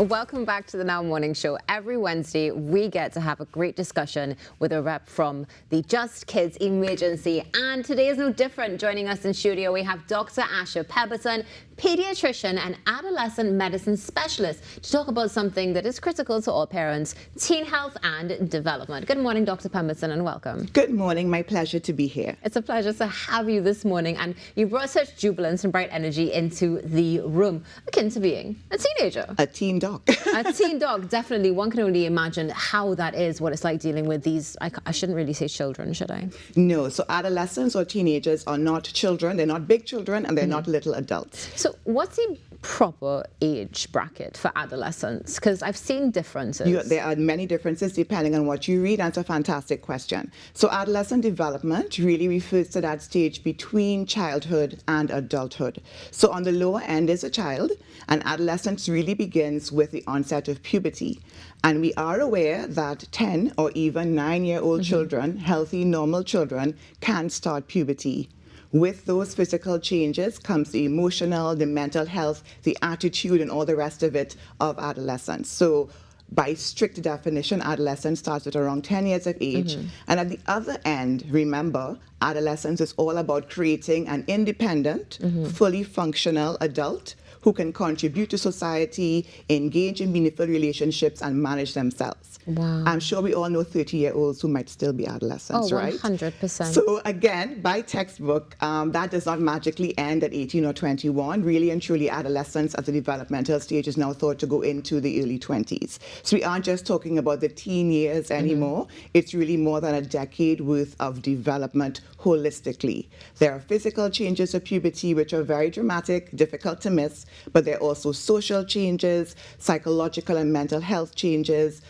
Welcome back to the Now Morning Show. Every Wednesday, we get to have a great discussion with a rep from the Just Kidz Emergency. And today is no different. Joining us in studio, we have Dr. Asha Pemberton, pediatrician and adolescent medicine specialist, to talk about something that is critical to all parents, teen health and development. Good morning, Dr. Pemberton, and welcome. Good morning. My pleasure to be here. It's a pleasure to have you this morning. And you brought such jubilance and bright energy into the room, akin to being a teenager. A teen dog. A teen dog, definitely. One can only imagine how that is, what it's like dealing with these, I shouldn't really say children, should I? No, so adolescents or teenagers are not children. They're not big children, and they're not little adults. So what's the proper age bracket for adolescents? Because I've seen differences. There are many differences depending on what you read, and it's a fantastic question. So adolescent development really refers to that stage between childhood and adulthood. So on the lower end is a child, and adolescence really begins with the onset of puberty. And we are aware that 10 or even 9-year-old children, healthy, normal children, can start puberty. With those physical changes comes the emotional, the mental health, the attitude, and all the rest of it of adolescence. So by strict definition, adolescence starts at around 10 years of age. And at the other end, remember, adolescence is all about creating an independent, fully functional adult who can contribute to society, engage in meaningful relationships, and manage themselves. Wow. I'm sure we all know 30-year-olds who might still be adolescents, right? 100%. So again, by textbook, that does not magically end at 18 or 21. Really and truly, adolescence at the developmental stage is now thought to go into the early 20s. So we aren't just talking about the teen years anymore. It's really more than a decade worth of development holistically. There are physical changes of puberty which are very dramatic, difficult to miss, but there are also social changes, psychological and mental health changes,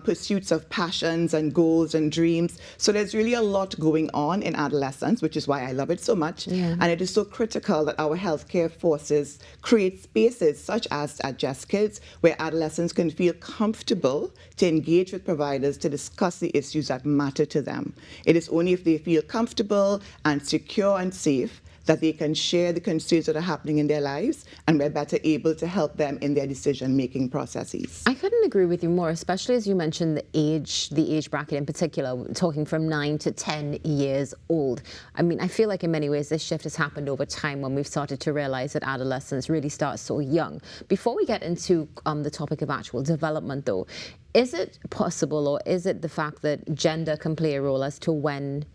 pursuits of passions and goals and dreams. So there's really a lot going on in adolescence, which is why I love it so much. And it is so critical that our healthcare forces create spaces such as at Just Kidz, where adolescents can feel comfortable to engage with providers to discuss the issues that matter to them. It is only if they feel comfortable and secure and safe that they can share the concerns that are happening in their lives, and we're better able to help them in their decision-making processes. I couldn't agree with you more, especially as you mentioned the age bracket in particular, talking from 9 to 10 years old. I mean, I feel like in many ways this shift has happened over time when we've started to realize that adolescence really starts so young. Before we get into the topic of actual development though, is it possible, or is it the fact that gender can play a role as to when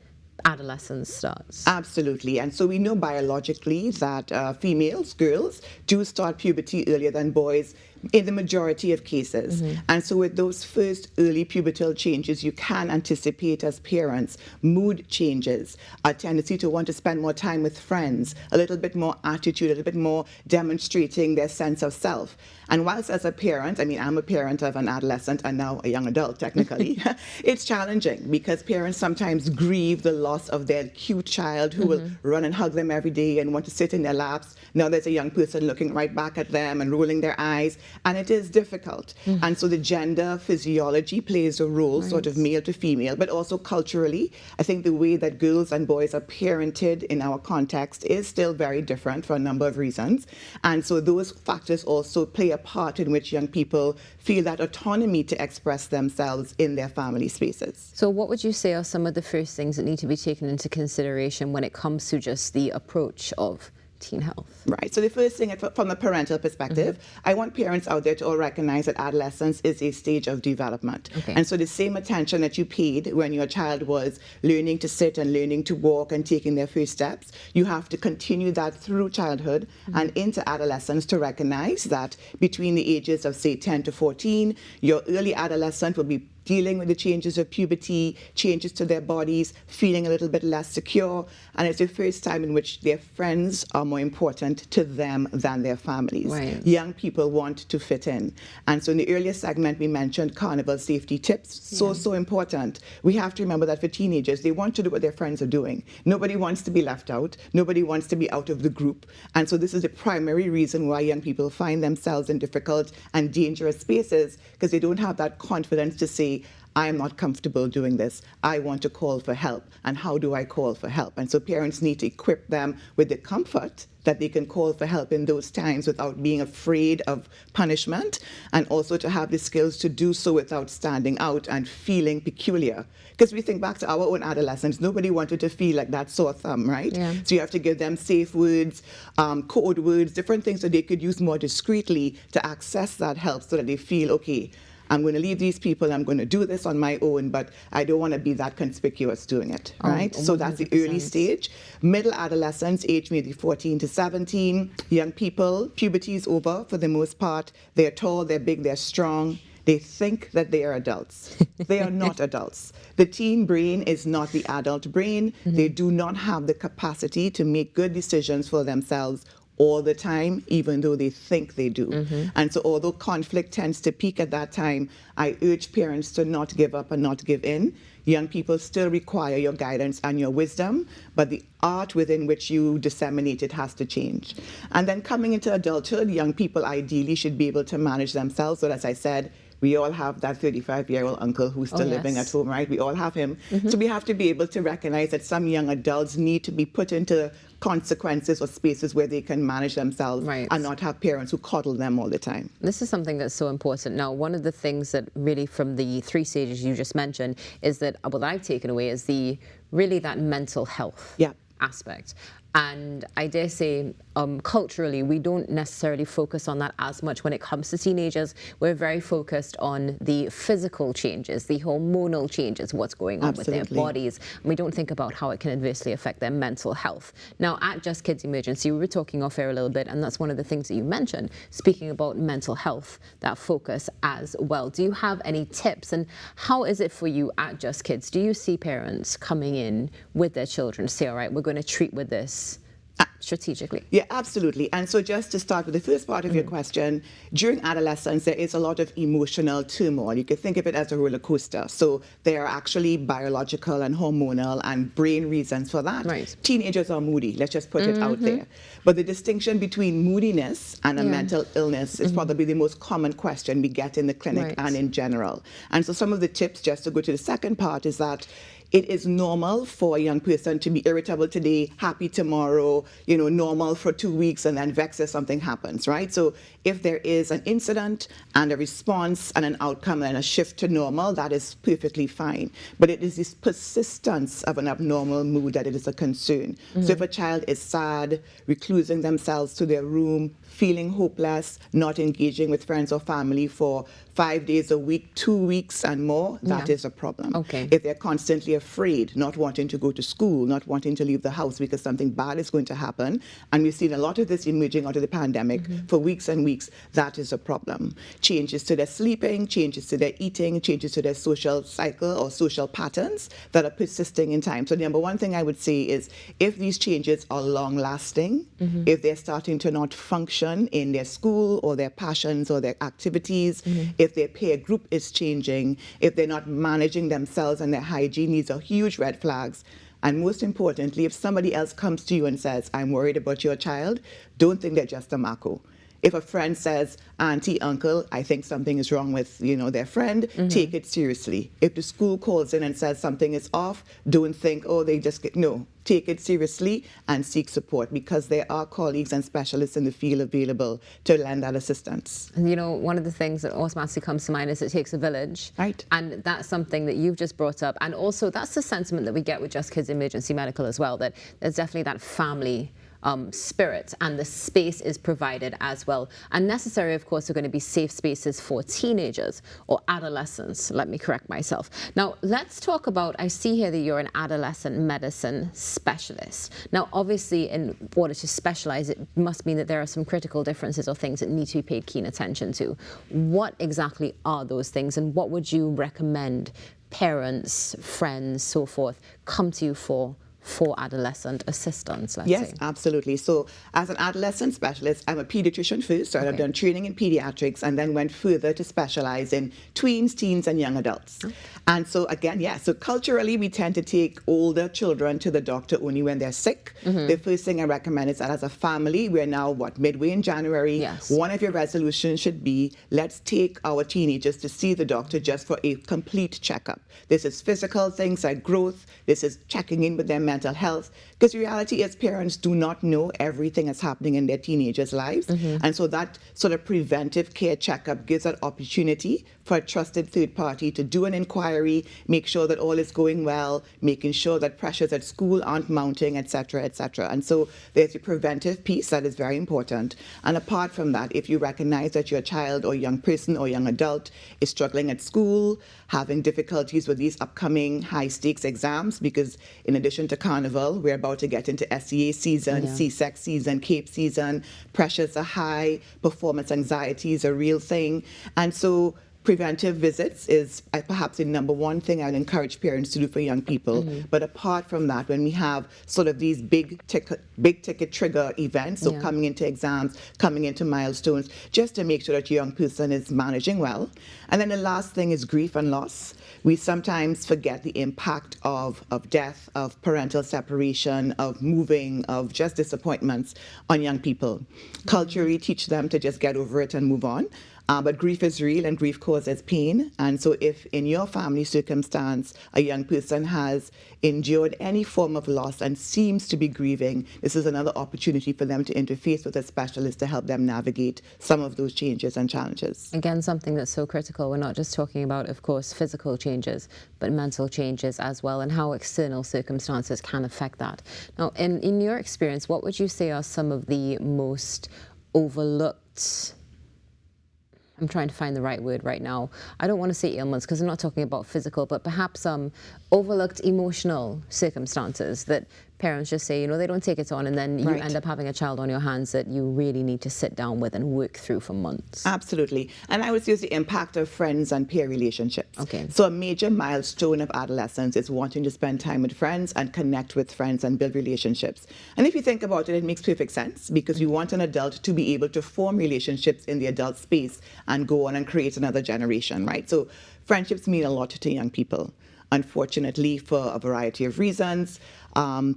adolescence starts? Absolutely. And so we know biologically that females, girls, do start puberty earlier than boys in the majority of cases. And so with those first early pubertal changes, you can anticipate as parents mood changes, a tendency to want to spend more time with friends, a little bit more attitude, a little bit more demonstrating their sense of self. And whilst as a parent, I mean, I'm a parent of an adolescent and now a young adult technically, it's challenging because parents sometimes grieve the loss of their cute child who will run and hug them every day and want to sit in their laps. Now there's a young person looking right back at them and rolling their eyes. And it is difficult. And so the gender physiology plays a role, sort of male to female, but also culturally. I think the way that girls and boys are parented in our context is still very different for a number of reasons. And so those factors also play a part in which young people feel that autonomy to express themselves in their family spaces. So what would you say are some of the first things that need to be taken into consideration when it comes to just the approach of teen health? Right. So the first thing, from a parental perspective, I want parents out there to all recognize that adolescence is a stage of development. And so the same attention that you paid when your child was learning to sit and learning to walk and taking their first steps, you have to continue that through childhood and into adolescence to recognize that between the ages of, say, 10 to 14, your early adolescent will be dealing with the changes of puberty, changes to their bodies, feeling a little bit less secure, and it's the first time in which their friends are more important to them than their families. Young people want to fit in. And so in the earlier segment, we mentioned carnival safety tips. So important. We have to remember that for teenagers, they want to do what their friends are doing. Nobody wants to be left out. Nobody wants to be out of the group. And so this is the primary reason why young people find themselves in difficult and dangerous spaces, because they don't have that confidence to say, I am not comfortable doing this. I want to call for help. And how do I call for help? And so parents need to equip them with the comfort that they can call for help in those times without being afraid of punishment, and also to have the skills to do so without standing out and feeling peculiar. Because we think back to our own adolescence, nobody wanted to feel like that sore thumb, right? Yeah. So you have to give them safe words, code words, different things that they could use more discreetly to access that help so that they feel, okay, I'm going to leave these people, I'm going to do this on my own, but I don't want to be that conspicuous doing it, right? So that's the early stage. Middle adolescence, age maybe 14 to 17. Young people, puberty is over for the most part. They're tall, they're big, they're strong. They think that they are adults. They are not adults. The teen brain is not the adult brain. They do not have the capacity to make good decisions for themselves all the time, even though they think they do. And so although conflict tends to peak at that time, I urge parents to not give up and not give in. Young people still require your guidance and your wisdom, but the art within which you disseminate it has to change. And then coming into adulthood, young people ideally should be able to manage themselves. So as I said, we all have that 35-year-old uncle who's still living at home, right? We all have him. So we have to be able to recognize that some young adults need to be put into consequences or spaces where they can manage themselves and not have parents who coddle them all the time. This is something that's so important. Now, one of the things that really from the 3 stages you just mentioned is that what I've taken away is really that mental health aspect. And I dare say, culturally, we don't necessarily focus on that as much when it comes to teenagers. We're very focused on the physical changes, the hormonal changes, what's going on with their bodies. And we don't think about how it can adversely affect their mental health. Now, at Just Kidz Emergency, we were talking off air a little bit, and that's one of the things that you mentioned, speaking about mental health, that focus as well. Do you have any tips? And how is it for you at Just Kidz? Do you see parents coming in with their children to say, all right, we're going to treat with this strategically? Yeah, absolutely. And so just to start with the first part of your question, during adolescence, there is a lot of emotional turmoil. You could think of it as a roller coaster. So there are actually biological and hormonal and brain reasons for that. Teenagers are moody. Let's just put it out there. But the distinction between moodiness and a mental illness is probably the most common question we get in the clinic and in general. And so some of the tips, just to go to the second part, is that it is normal for a young person to be irritable today, happy tomorrow, normal for 2 weeks, and then vexed if something happens, right? So if there is an incident and a response and an outcome and a shift to normal, that is perfectly fine. But it is this persistence of an abnormal mood that it is a concern. So if a child is sad, reclusing themselves to their room, feeling hopeless, not engaging with friends or family for 5 days a week, 2 weeks and more, that is a problem. If they're constantly afraid, not wanting to go to school, not wanting to leave the house because something bad is going to happen, and we've seen a lot of this emerging out of the pandemic for weeks and weeks, that is a problem. Changes to their sleeping, changes to their eating, changes to their social cycle or social patterns that are persisting in time. So the number one thing I would say is if these changes are long-lasting, if they're starting to not function in their school or their passions or their activities, if their peer group is changing, if they're not managing themselves and their hygiene, these are huge red flags. And most importantly, if somebody else comes to you and says, I'm worried about your child, don't think they're just a Marco. If a friend says, auntie, uncle, I think something is wrong with, their friend, take it seriously. If the school calls in and says something is off, don't think, oh, they just get, no. Take it seriously and seek support, because there are colleagues and specialists in the field available to lend that assistance. And one of the things that automatically comes to mind is it takes a village. And that's something that you've just brought up. And also that's the sentiment that we get with Just Kidz Emergency Medical as well, that there's definitely that family spirit, and the space is provided as well. And necessary, of course, are going to be safe spaces for teenagers or adolescents. Let me correct myself. Now, let's talk about, I see here that you're an adolescent medicine specialist. Now, obviously, in order to specialize, it must mean that there are some critical differences or things that need to be paid keen attention to. What exactly are those things, and what would you recommend parents, friends, so forth, come to you for for adolescent assistance, let's Yes, say? absolutely. So as an adolescent specialist, I'm a pediatrician first, so I've done training in pediatrics and then went further to specialize in tweens, teens, and young adults. And so again, so culturally, we tend to take older children to the doctor only when they're sick. The first thing I recommend is that as a family, we're now, midway in January. Yes. One of your resolutions should be, let's take our teenagers to see the doctor just for a complete checkup. This is physical things like growth. This is checking in with their mental health. Because the reality is parents do not know everything that's happening in their teenagers' lives. And so that sort of preventive care checkup gives that opportunity for a trusted third party to do an inquiry, make sure that all is going well, making sure that pressures at school aren't mounting, et cetera, et cetera. And so there's a preventive piece that is very important. And apart from that, if you recognize that your child or young person or young adult is struggling at school, having difficulties with these upcoming high-stakes exams, because in addition to Carnival, we're about to get into SEA season, CSEC season, CAPE season, pressures are high, performance anxiety is a real thing. And so preventive visits is perhaps the number one thing I'd encourage parents to do for young people. But apart from that, when we have sort of these big ticket trigger events, so coming into exams, coming into milestones, just to make sure that your young person is managing well. And then the last thing is grief and loss. We sometimes forget the impact of death, of parental separation, of moving, of just disappointments on young people. Culturally, teach them to just get over it and move on. But grief is real and grief causes pain. And so if in your family circumstance, a young person has endured any form of loss and seems to be grieving, this is another opportunity for them to interface with a specialist to help them navigate some of those changes and challenges. Again, something that's so critical. We're not just talking about, of course, physical changes, but mental changes as well, and how external circumstances can affect that. Now, in your experience, what would you say are some of the most overlooked, I'm trying to find the right word right now. I don't want to say ailments because I'm not talking about physical, but perhaps overlooked emotional circumstances that parents just say, they don't take it on, and then you end up having a child on your hands that you really need to sit down with and work through for months. Absolutely. And I would say the impact of friends and peer relationships. Okay. So a major milestone of adolescence is wanting to spend time with friends and connect with friends and build relationships. And if you think about it, it makes perfect sense because we want an adult to be able to form relationships in the adult space and go on and create another generation, right? So friendships mean a lot to young people. Unfortunately, for a variety of reasons,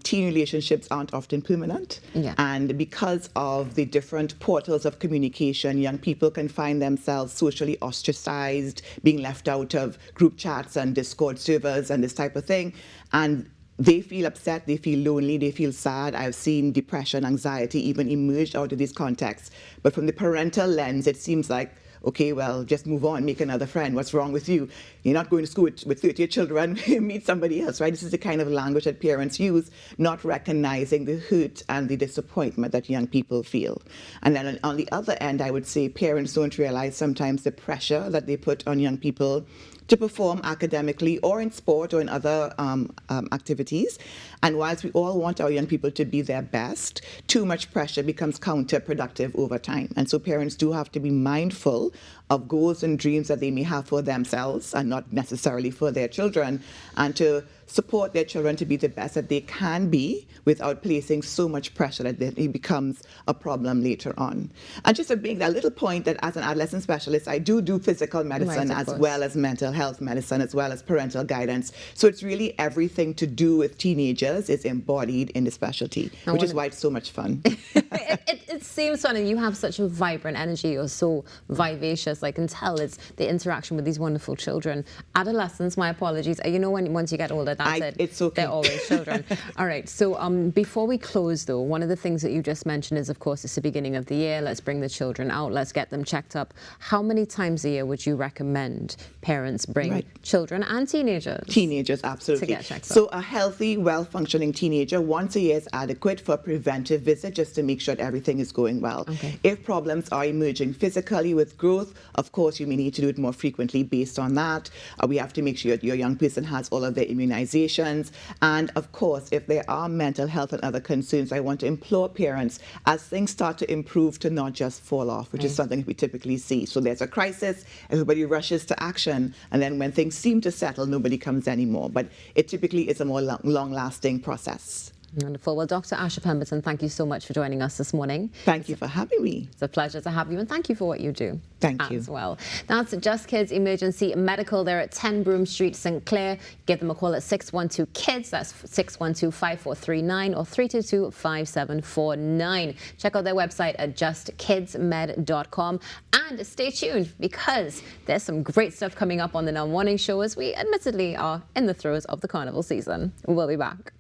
teen relationships aren't often permanent. And because of the different portals of communication, young people can find themselves socially ostracized, being left out of group chats and Discord servers and this type of thing. And they feel upset, they feel lonely, they feel sad. I've seen depression, anxiety even emerge out of these contexts. But from the parental lens, it seems like, okay, well, just move on, make another friend. What's wrong with you? You're not going to school with 30 children, meet somebody else, right? This is the kind of language that parents use, not recognizing the hurt and the disappointment that young people feel. And then on the other end, I would say parents don't realize sometimes the pressure that they put on young people to perform academically or in sport or in other activities. And whilst we all want our young people to be their best, too much pressure becomes counterproductive over time. And so parents do have to be mindful of goals and dreams that they may have for themselves and not necessarily for their children, and to support their children to be the best that they can be without placing so much pressure that it becomes a problem later on. And just to make that little point that as an adolescent specialist, I do physical medicine as well as mental health medicine, as well as parental guidance. So it's really everything to do with teenagers is embodied in the specialty, which is why it's so much fun. It seems fun, and you have such a vibrant energy. You're so vivacious. I can tell it's the interaction with these wonderful children. Adolescents, my apologies. Once you get older, that's it. It's okay. They're always children. All right. So before we close, though, one of the things that you just mentioned is, of course, it's the beginning of the year. Let's bring the children out. Let's get them checked up. How many times a year would you recommend parents bring children and teenagers? Teenagers, absolutely. To get checked up. So a healthy, well-functioning teenager once a year is adequate for a preventive visit just to make sure that everything is going well. Okay. If problems are emerging physically with growth, of course, you may need to do it more frequently based on that. We have to make sure that your young person has all of their immunizations organizations. And of course, if there are mental health and other concerns, I want to implore parents, as things start to improve, to not just fall off, which is something we typically see. So there's a crisis, everybody rushes to action, and then when things seem to settle, nobody comes anymore. But it typically is a more long-lasting process. Wonderful. Well, Dr. Asha Pemberton, thank you so much for joining us this morning. Thank you for having me. It's a pleasure to have you, and thank you for what you do. Thank you. As well. That's Just Kidz Emergency Medical. They're at 10 Broome Street, St. Clair. Give them a call at 612-KIDS. That's 612-5439 or 322-5749. Check out their website at justkidsmed.com. And stay tuned, because there's some great stuff coming up on the Now Morning Show, as we admittedly are in the throes of the carnival season. We'll be back.